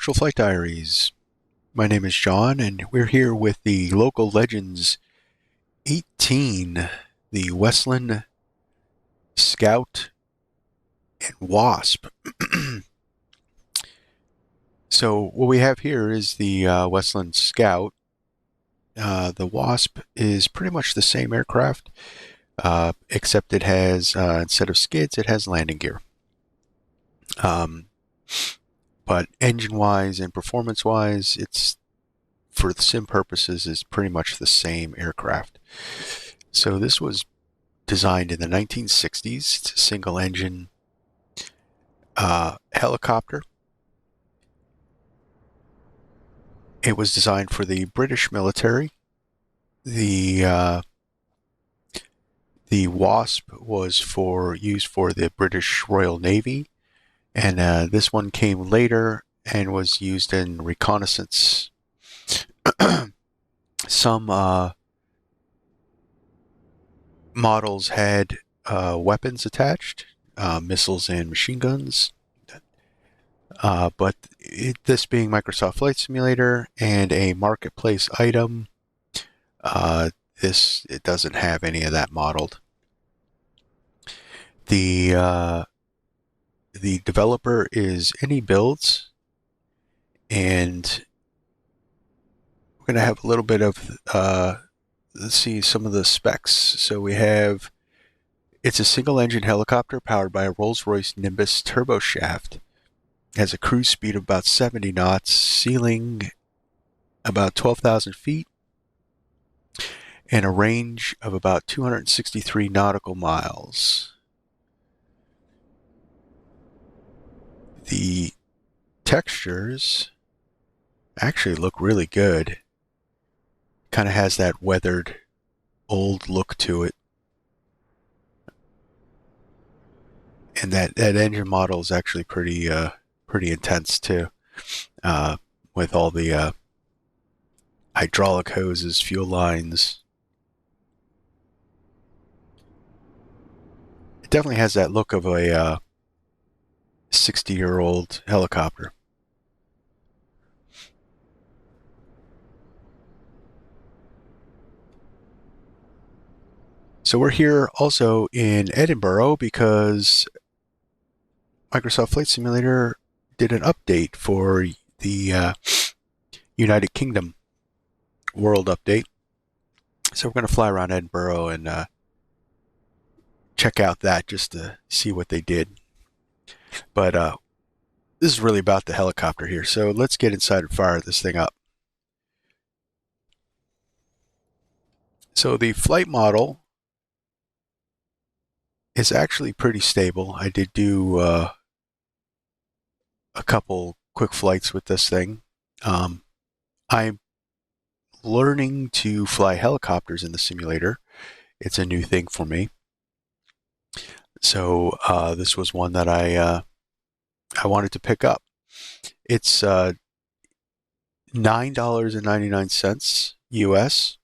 Commercial Flight Diaries. My name is John, and we're here with the Local Legends 18, the Westland Scout and Wasp. So what we have here is the Westland Scout. The Wasp is pretty much the same aircraft, except it has, instead of skids, it has landing gear. But engine-wise and performance-wise, it's, for the sim purposes, is pretty much the same aircraft. So this was designed in the 1960s. It's a single-engine helicopter. It was designed for the British military. The Wasp was used for the British Royal Navy, and this one came later and was used in reconnaissance. Some models had weapons attached, missiles and machine guns. But this being Microsoft Flight Simulator and a marketplace item, it doesn't have any of that modeled. The developer is Inibuilds, and we're going to have a little bit of let's see some of the specs. So we have, it's a single-engine helicopter powered by a Rolls-Royce Nimbus turboshaft. Has a cruise speed of about 70 knots, ceiling about 12,000 feet, and a range of about 263 nautical miles. The textures actually look really good. Kind of has that weathered, old look to it. And that engine model is actually pretty intense too, with all the hydraulic hoses, fuel lines. It definitely has that look of a 60-year-old helicopter. So we're here also in Edinburgh because Microsoft Flight Simulator did an update for the United Kingdom World Update. So we're going to fly around Edinburgh and check out that just to see what they did. But this is really about the helicopter here. So let's get inside and fire this thing up. So the flight model is actually pretty stable. I did do a couple quick flights with this thing. I'm learning to fly helicopters in the simulator. It's a new thing for me. So this was one that I wanted to pick up. It's $9.99 US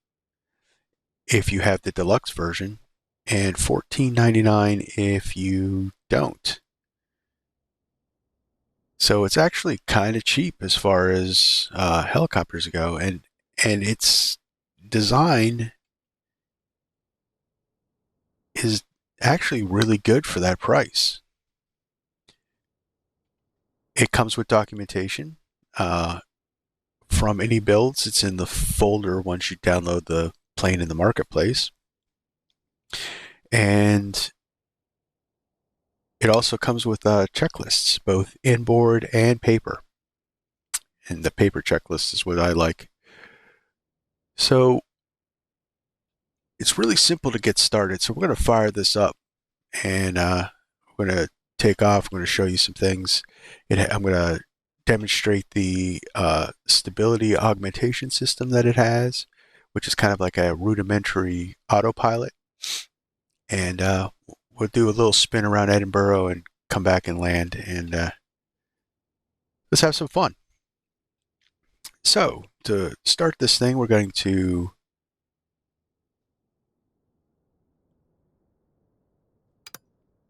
if you have the deluxe version, and $14.99 if you don't. So it's actually kind of cheap as far as helicopters go, and its design is actually really good for that price. It comes with documentation from Inibuilds. It's in the folder once you download the plane in the marketplace. And it also comes with checklists, both inboard and paper. And the paper checklist is what I like. So it's really simple to get started. So we're going to fire this up, and we're going to take off. I'm going to show you some things. I'm going to demonstrate the stability augmentation system that it has, which is kind of like a rudimentary autopilot. And we'll do a little spin around Edinburgh and come back and land, and let's have some fun. So to start this thing, we're going to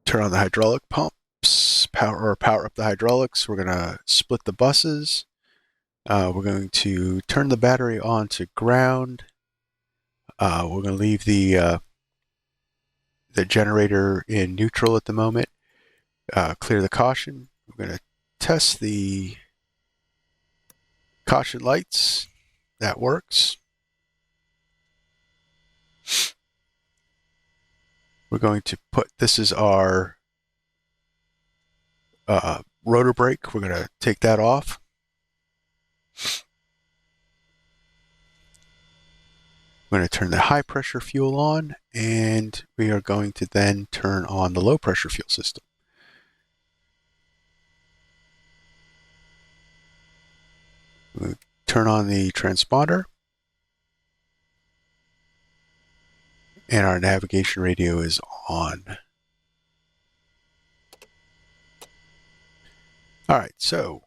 turn on the hydraulic pumps, power up the hydraulics. We're going to split the buses. We're going to turn the battery on to ground. We're going to leave the generator in neutral at the moment. Clear the caution. We're going to test the caution lights. That works. We're going to put, this is our rotor brake. We're going to take that off. We're going to turn the high pressure fuel on, and we are going to then turn on the low pressure fuel system. We'll turn on the transponder, and our navigation radio is on. All right, so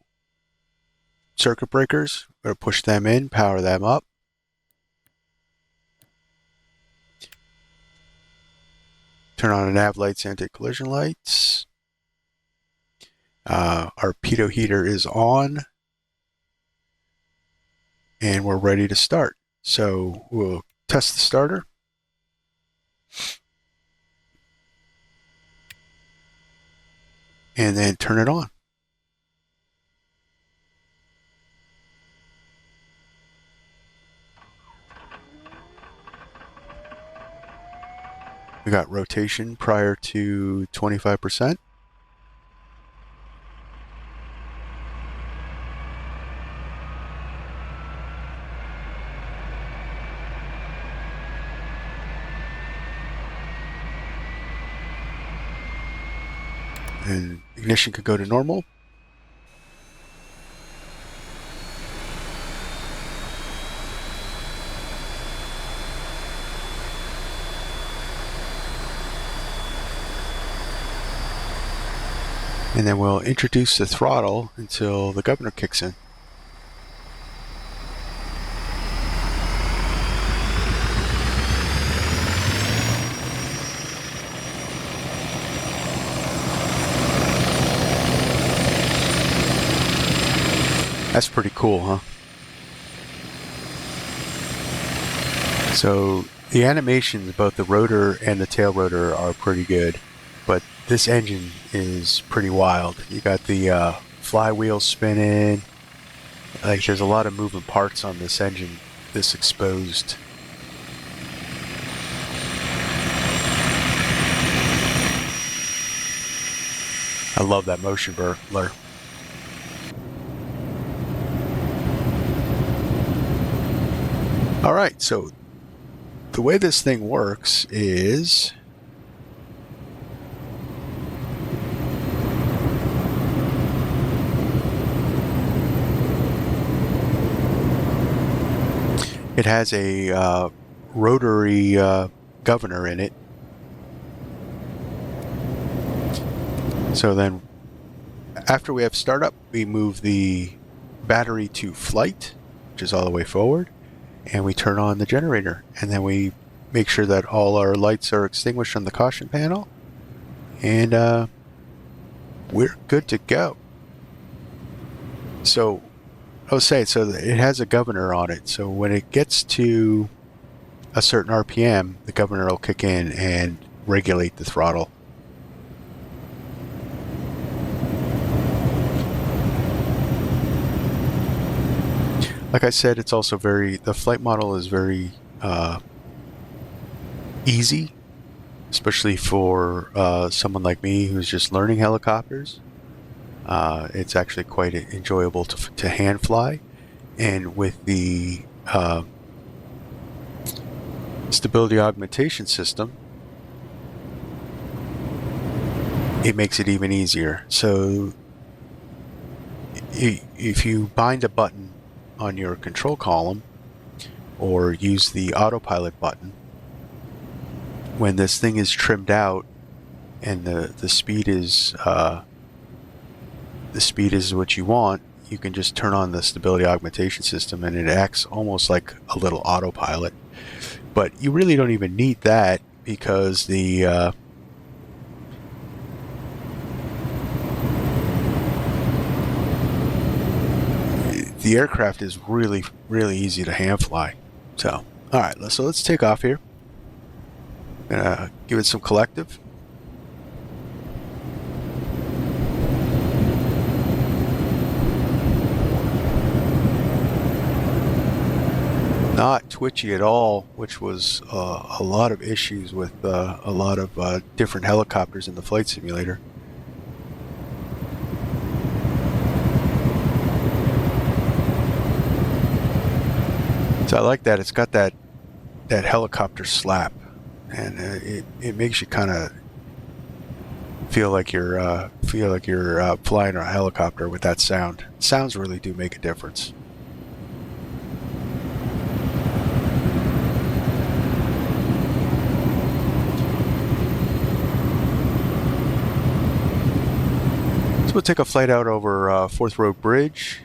circuit breakers, we're going to push them in, power them up. Turn on the nav lights, anti-collision lights. Our pitot heater is on, and we're ready to start. So we'll test the starter. And then turn it on. We got rotation prior to 25%. And ignition could go to normal. And then we'll introduce the throttle until the governor kicks in. That's pretty cool, huh? So the animations, both the rotor and the tail rotor, are pretty good, but this engine is pretty wild. You got the flywheel spinning. Like, there's a lot of moving parts on this engine, this exposed. I love that motion blur. All right, so the way this thing works is it has a rotary governor in it. So then after we have startup, we move the battery to flight, which is all the way forward, and we turn on the generator, and then we make sure that all our lights are extinguished on the caution panel, and we're good to go. So I was saying, so it has a governor on it, so when it gets to a certain RPM, the governor will kick in and regulate the throttle. Like I said, it's also the flight model is very easy, especially for someone like me who's just learning helicopters. It's actually quite enjoyable to hand fly, and with the stability augmentation system, it makes it even easier. So if you bind a button on your control column or use the autopilot button, when this thing is trimmed out and the speed is what you want, you can just turn on the stability augmentation system and it acts almost like a little autopilot. But you really don't even need that, because the the aircraft is really, really easy to hand fly. So, all right, so let's take off here. Gonna give it some collective. Not twitchy at all, which was a lot of issues with a lot of different helicopters in the flight simulator. So I like that. It's got that helicopter slap, and it makes you kind of feel like you're flying a helicopter with that sound. Sounds really do make a difference. So we'll take a flight out over Fourth Road Bridge.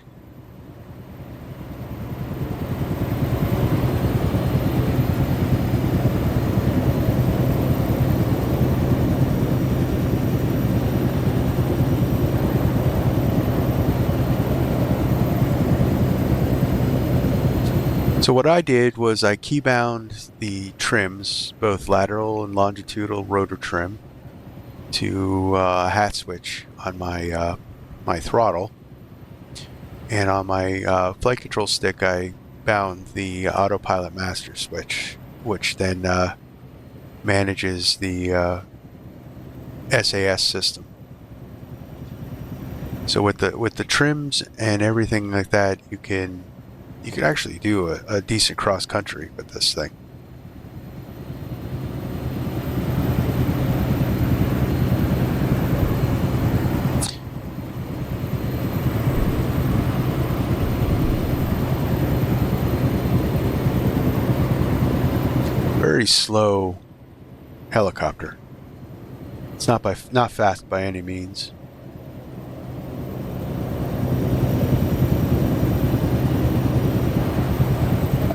So what I did was I keybound the trims, both lateral and longitudinal rotor trim, to a hat switch on my my throttle, and on my flight control stick I bound the autopilot master switch, which then manages the SAS system. So with the trims and everything like that, you can actually do a decent cross country with this thing. Very slow helicopter. It's not fast by any means.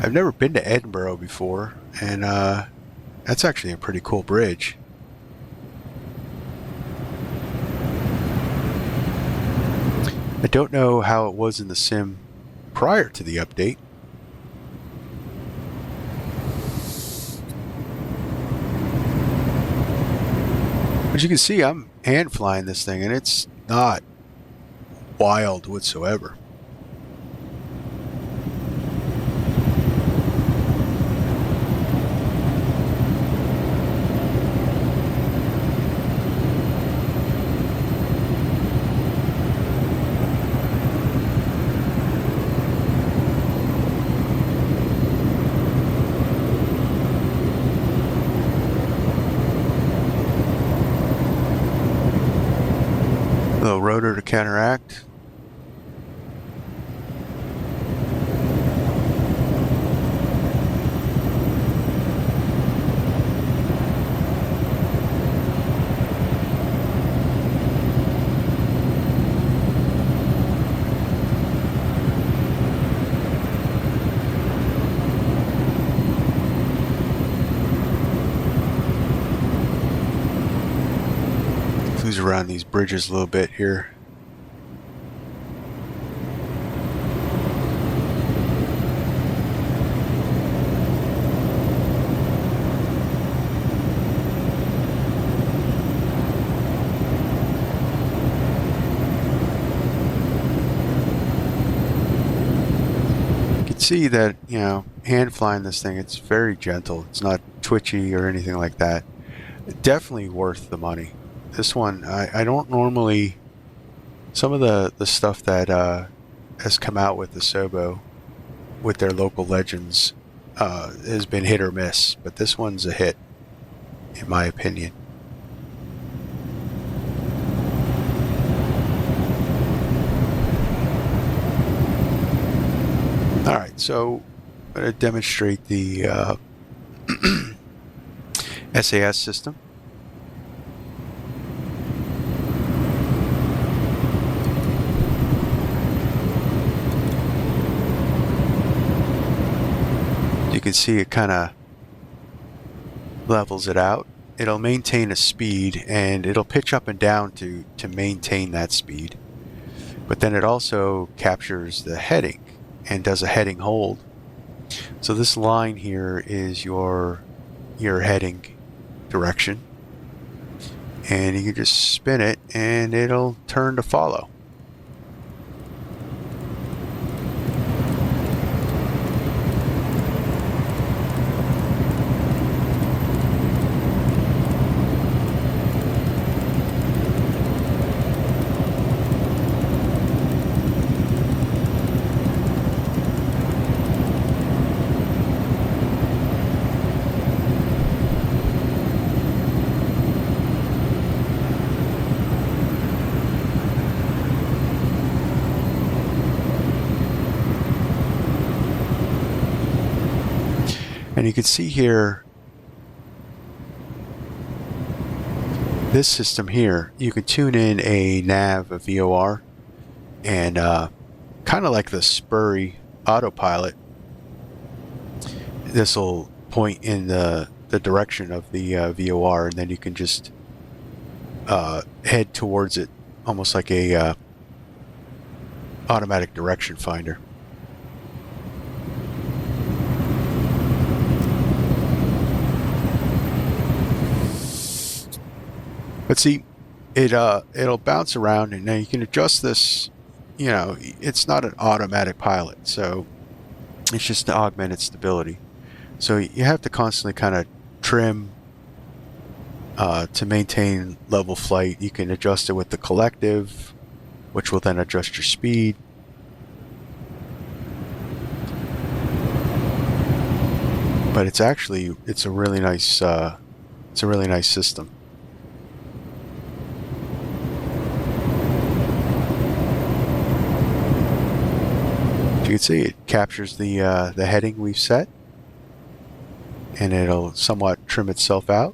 I've never been to Edinburgh before, and that's actually a pretty cool bridge. I don't know how it was in the sim prior to the update. As you can see, I'm hand flying this thing, and it's not wild whatsoever. Little rotor to counteract. Cruise around these bridges a little bit here. See that, you know, hand flying this thing, it's very gentle. It's not twitchy or anything like that. Definitely worth the money. This one, I don't normally, some of the stuff that has come out with the Sobo with their local legends has been hit or miss, but this one's a hit in my opinion. Alright, so I'm going to demonstrate the SAS system. You can see it kind of levels it out. It'll maintain a speed and it'll pitch up and down to maintain that speed. But then it also captures the heading. and does a heading hold. So this line here is your heading direction, and you can just spin it and it'll turn to follow. And you can see here, this system here, you can tune in a nav, a VOR, and kind of like the Spurry autopilot, this will point in the direction of the VOR, and then you can just head towards it, almost like a automatic direction finder. But see, it'll bounce around, and now you can adjust this. You know, it's not an automatic pilot, so it's just to augment its stability. So you have to constantly kind of trim to maintain level flight. You can adjust it with the collective, which will then adjust your speed. But it's a really nice system. You can see it captures the heading we've set, and it'll somewhat trim itself out.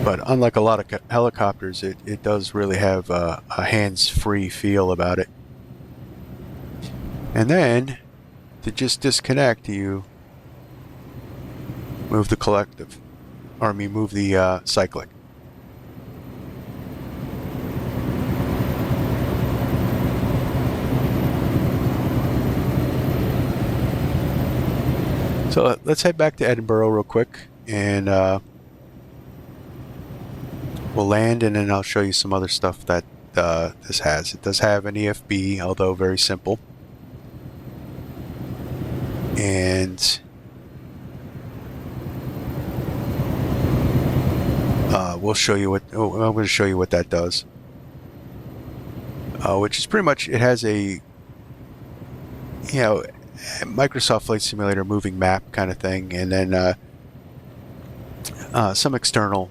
But unlike a lot of helicopters, it does really have a hands-free feel about it. And then, to just disconnect, you move the collective, or move the cyclic. So let's head back to Edinburgh real quick, and we'll land, and then I'll show you some other stuff that this has. It does have an EFB, although very simple. And we'll show you what. Oh, I'm going to show you what that does. Which is pretty much, it has a, Microsoft Flight Simulator moving map kind of thing, and then some external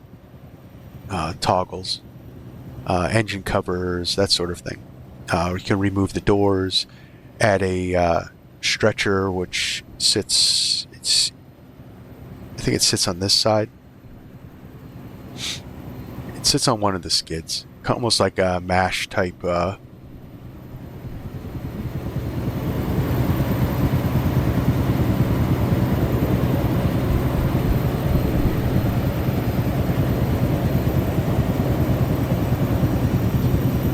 toggles, engine covers, that sort of thing. You can remove the doors, add a stretcher which sits. I think it sits on this side. It sits on one of the skids, almost like a MASH type.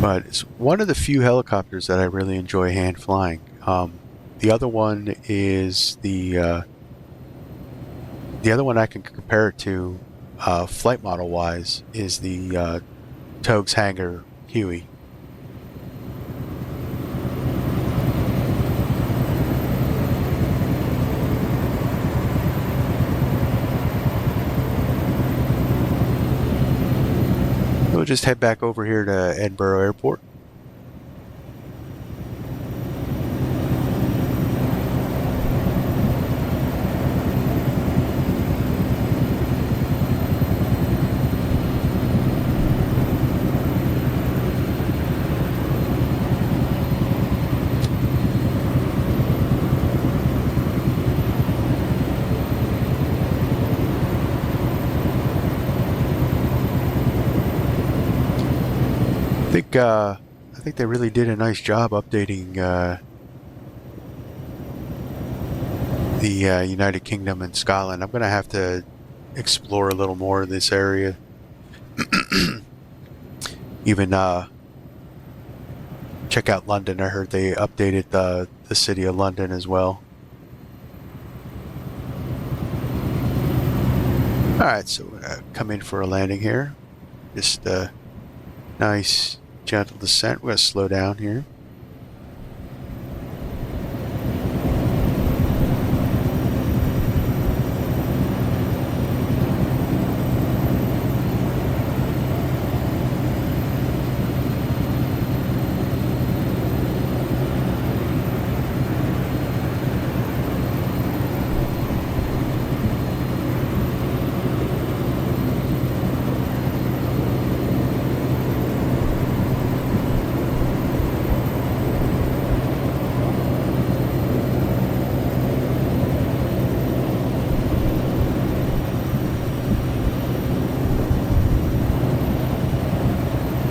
But it's one of the few helicopters that I really enjoy hand flying. The other one is the other one I can compare it to, flight model wise, is the Togue's Hangar Huey. We'll just head back over here to Edinburgh Airport. I think they really did a nice job updating the United Kingdom and Scotland. I'm going to have to explore a little more of this area. check out London. I heard they updated the city of London as well. Alright, so we're going to come in for a landing here. Just a nice, gentle descent. We're going to slow down here.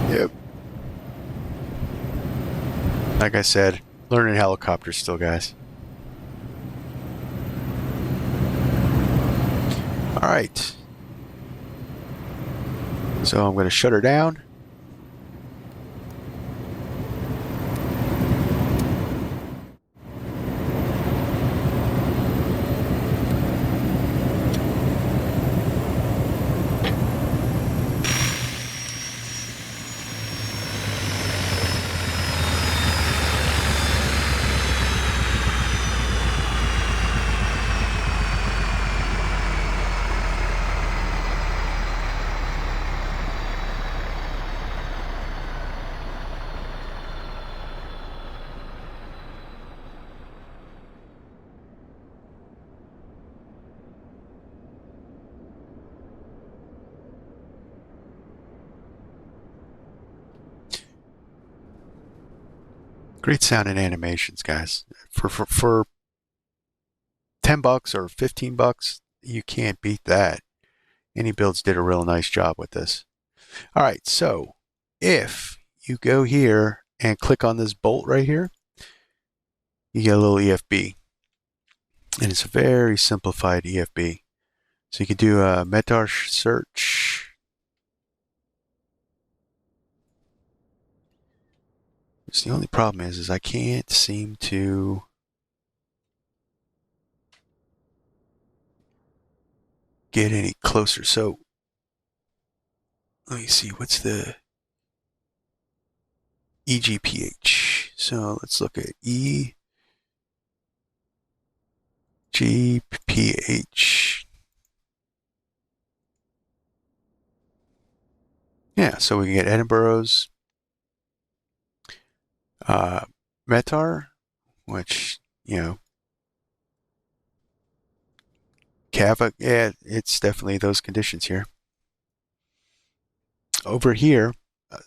Yep. Like I said, learning helicopters still, guys. All right. So I'm going to shut her down. Great sound and animations, guys. For $10 or $15, you can't beat that. Inibuilds did a real nice job with this. All right, so if you go here and click on this bolt right here, you get a little EFB. And it's a very simplified EFB. So you can do a METAR search. So the only problem is I can't seem to get any closer. So let me see, what's the EGPH? So let's look at EGPH. Yeah, so we can get Edinburgh's METAR, which, you know, Kava, yeah, it's definitely those conditions here. Over here,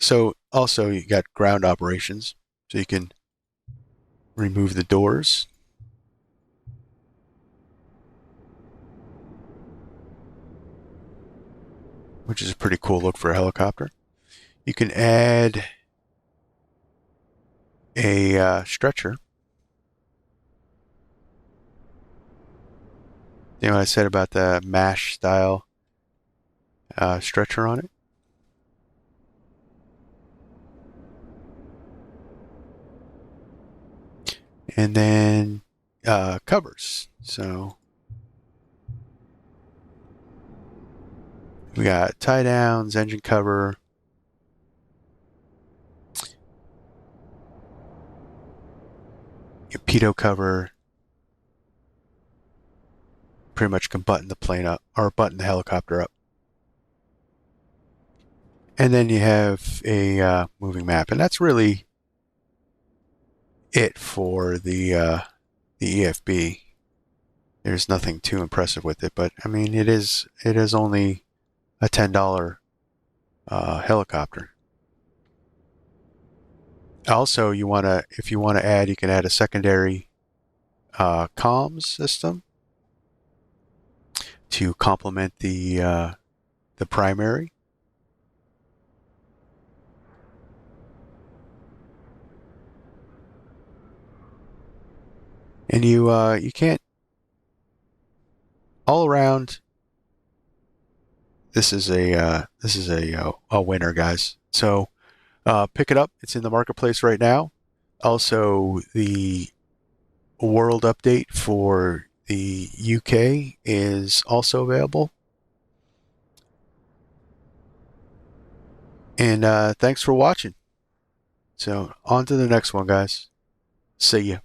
so also you got ground operations, so you can remove the doors. Which is a pretty cool look for a helicopter. You can add a stretcher. You know what I said about the MASH style stretcher on it? And then covers. So we got tie downs, engine cover, your pitot cover. Pretty much can button the plane up or button the helicopter up. And then you have a moving map, and that's really it for the EFB. There's nothing too impressive with it, but I mean it is only a $10 helicopter. Also, if you want to add, you can add a secondary comms system to complement the primary. And you can't all around. This is a winner, guys. So pick it up. It's in the marketplace right now. Also, the world update for the UK is also available. And thanks for watching. So, on to the next one, guys. See ya.